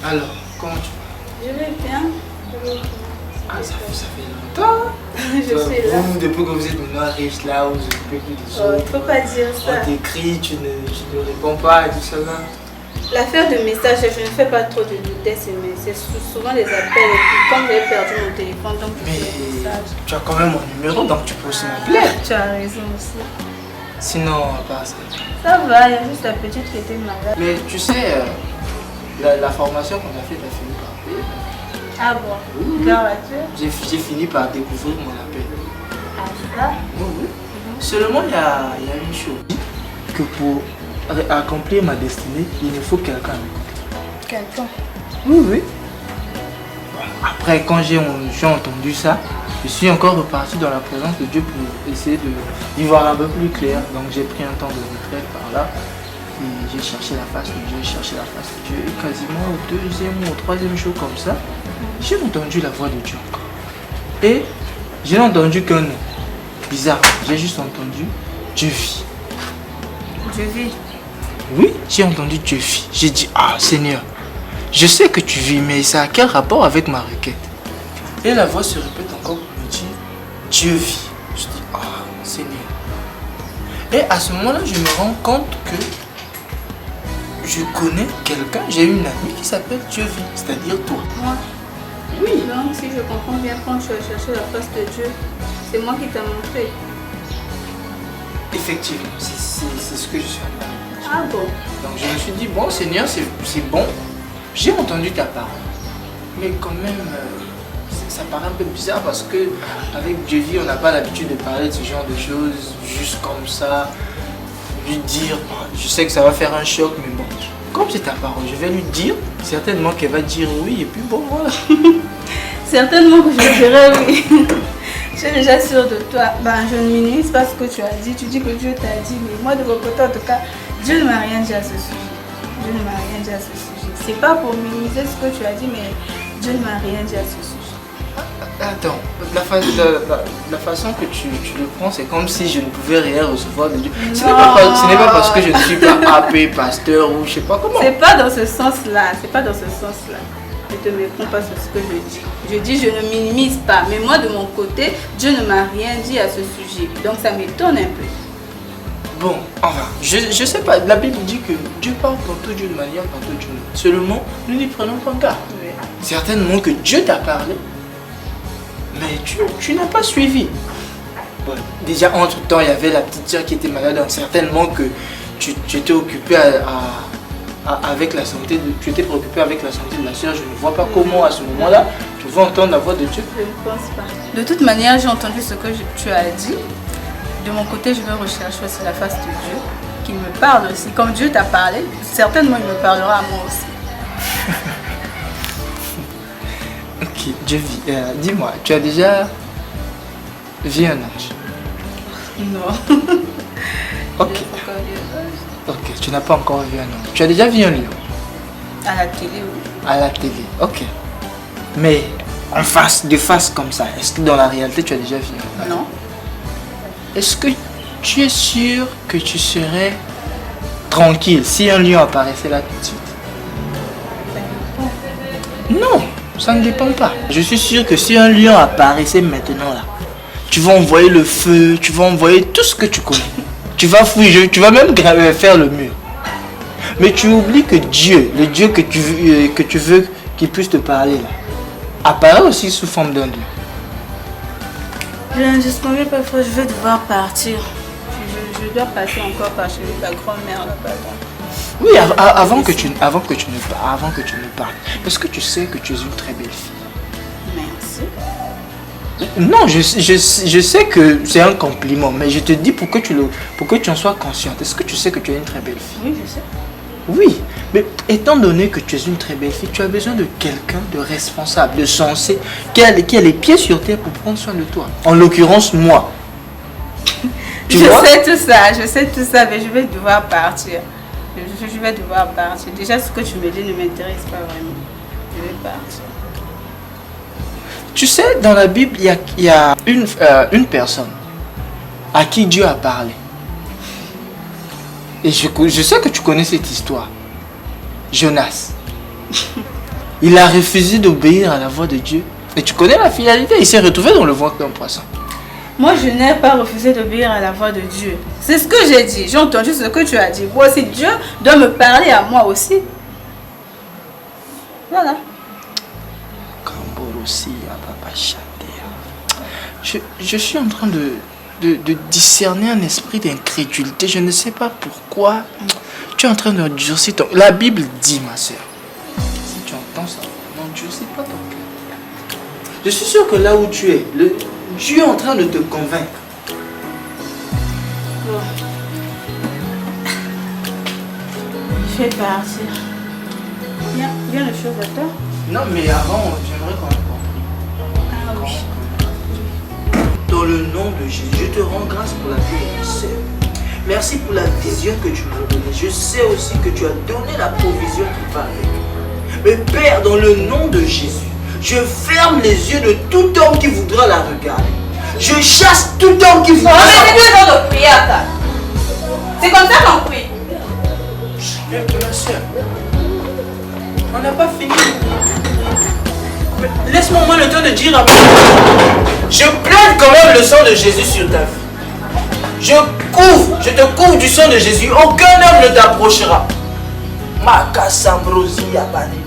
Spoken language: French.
Alors, comment tu vas? Je vais bien. Ah, ça fait longtemps. Je suis là. Vous, depuis que vous êtes maintenant riche là, vous vous occupez plus des Oh, autres. il faut pas dire ça. On t'écrit, tu ne réponds pas et tout ça là. L'affaire de messages, je ne fais pas trop de vitesse, mais c'est souvent des appels. Et puis, comme j'ai perdu mon téléphone, donc je fais des Mais messages. tu as quand même mon numéro, donc tu peux aussi m'appeler. Tu as raison aussi. Sinon, à part ça. Ça va, il y a juste la petite qui était malade. Mais tu sais, la formation qu'on a faite a fini par payer. Ah bon? Oui. Gravature? J'ai fini par découvrir mon appel. Ah ça? Oui, oui. Seulement, il y a une chose. Que pour accomplir ma destinée, il me faut quelqu'un à mes côtés. Quelqu'un? Oui, oui. Bon, après, quand j'ai entendu ça, je suis encore reparti dans la présence de Dieu pour essayer d'y voir un peu plus clair. Donc j'ai pris un temps de retraite par là. Et j'ai cherché la face de Dieu, Et quasiment au deuxième ou au troisième jour comme ça, j'ai entendu la voix de Dieu encore. Et j'ai entendu qu'un nom. Bizarre, j'ai juste entendu Dieu vit. Je vis. Oui, j'ai entendu Dieu vit. J'ai dit, ah Seigneur, je sais que tu vis, mais ça a quel rapport avec ma requête? Et la voix se répète encore pour me dire, Dieu vit. Je dis, ah Seigneur. Et à ce moment-là, je me rends compte que je connais quelqu'un, j'ai une amie qui s'appelle Dieu vit, c'est-à-dire toi. Moi? Oui. Donc, si je comprends bien, quand tu as cherché la face de Dieu, c'est moi qui t'a montré. Effectivement, c'est ce que je suis en train de dire. Ah bon? Donc je me suis dit, bon Seigneur, c'est bon, j'ai entendu ta parole. Mais quand même, ça paraît un peu bizarre parce que avec Dieu vit, on n'a pas l'habitude de parler de ce genre de choses, juste comme ça, lui dire, bon, je sais que ça va faire un choc, mais bon, comme c'est ta parole, je vais lui dire, certainement qu'elle va dire oui, et puis bon, voilà. Certainement que je dirais oui. Je suis déjà sûre de toi. Ben, je ne minimise pas ce que tu as dit. Tu dis que Dieu t'a dit, mais moi de mon côté, en tout cas, Dieu ne m'a rien dit à ce sujet. Dieu ne m'a rien dit à ce sujet. C'est pas pour minimiser ce que tu as dit, mais Dieu ne m'a rien dit à ce sujet. Attends, la façon que tu le prends, c'est comme si je ne pouvais rien recevoir de Dieu. Ce n'est pas parce que je ne suis pas AP, pasteur ou je sais pas comment. C'est pas dans ce sens-là. C'est pas dans ce sens-là. Ne te méprends pas sur ce que je dis. Je dis je ne minimise pas. Mais moi de mon côté, Dieu ne m'a rien dit à ce sujet. Donc ça m'étonne un peu. Bon, enfin, je sais pas. La Bible dit que Dieu parle tantôt d'une manière, tantôt d'une autre. Seulement, nous n'y prenons pas garde. Oui. Certainement que Dieu t'a parlé, mais tu n'as pas suivi. Bon, déjà, entre-temps, il y avait la petite soeur qui était malade. Donc certainement que tu étais occupé avec la santé tu étais préoccupé avec la santé de la soeur. Je ne vois pas comment à ce moment-là tu vas entendre la voix de Dieu. Je ne pense pas. De toute manière, j'ai entendu ce que tu as dit. De mon côté, je vais rechercher aussi la face de Dieu, qu'il me parle aussi. Comme Dieu t'a parlé, certainement il me parlera à moi aussi. Ok, Dieu vit. Dis-moi, tu as déjà vu un ange? Non. Ok. Ok, tu n'as pas encore vu un ange. Tu as déjà vu un lion? À la télé, oui. À la télé, ok. Mais en face, de face comme ça, est-ce que dans la réalité tu as déjà vu un lion? Non. Est-ce que tu es sûr que tu serais tranquille si un lion apparaissait là tout de suite? Non, ça ne dépend pas. Je suis sûr que si un lion apparaissait maintenant là, tu vas envoyer le feu, tu vas envoyer tout ce que tu connais. Tu vas fouiller, tu vas même faire le mur. Mais tu oublies que Dieu, le Dieu que tu veux qu'il puisse te parler là, apparaît aussi sous forme d'un lion. Je ne conviens pas, je vais devoir partir. Je dois passer encore par chez ta grand-mère là-bas. Oui, avant que tu ne parles, est-ce que tu sais que tu es une très belle fille? Merci. Non, je sais que c'est un compliment, mais je te dis pour que tu en sois consciente. Est-ce que tu sais que tu es une très belle fille? Oui, je sais. Oui, mais étant donné que tu es une très belle fille, tu as besoin de quelqu'un de responsable, de sensé, qui a les pieds sur terre pour prendre soin de toi. En l'occurrence, moi. Je sais tout ça, mais je vais devoir partir. Je vais devoir partir. Déjà, ce que tu me dis ne m'intéresse pas vraiment. Je vais partir. Tu sais, dans la Bible, il y a une personne à qui Dieu a parlé. Et je sais que tu connais cette histoire. Jonas. Il a refusé d'obéir à la voix de Dieu. Et tu connais la finalité, il s'est retrouvé dans le ventre d'un poisson. Moi, je n'ai pas refusé d'obéir à la voix de Dieu. C'est ce que j'ai dit. J'ai entendu ce que tu as dit. Moi aussi, Dieu doit me parler à moi aussi. Voilà. Je suis en train de discerner un esprit d'incrédulité. Je ne sais pas pourquoi tu es en train de durcir ton... La Bible dit, ma soeur, si tu entends ça, n'endurcis pas ton cœur. Je suis sûr que là où tu es, Dieu est en train de te convaincre. Bon. Je vais partir. Viens le chose à toi. Non, mais avant, j'aimerais quand même comprendre. Ah oui. Dans le nom de Jésus, je te rends grâce pour la vie de ma soeur. Merci pour la vision que tu m'as donnée. Je sais aussi que tu as donné la provision qui va avec. Mais Père, dans le nom de Jésus, je ferme les yeux de tout homme qui voudra la regarder. Je chasse tout homme qui voudra... Mais c'est 2 heures de prière, ça. C'est comme ça qu'on prie. Ma soeur, on n'a pas fini. Laisse-moi au moins le temps de dire à moi. Je plaide quand même le sang de Jésus sur ta vie. Je te couvre du sang de Jésus. Aucun homme ne t'approchera. Makasambrosi Abani.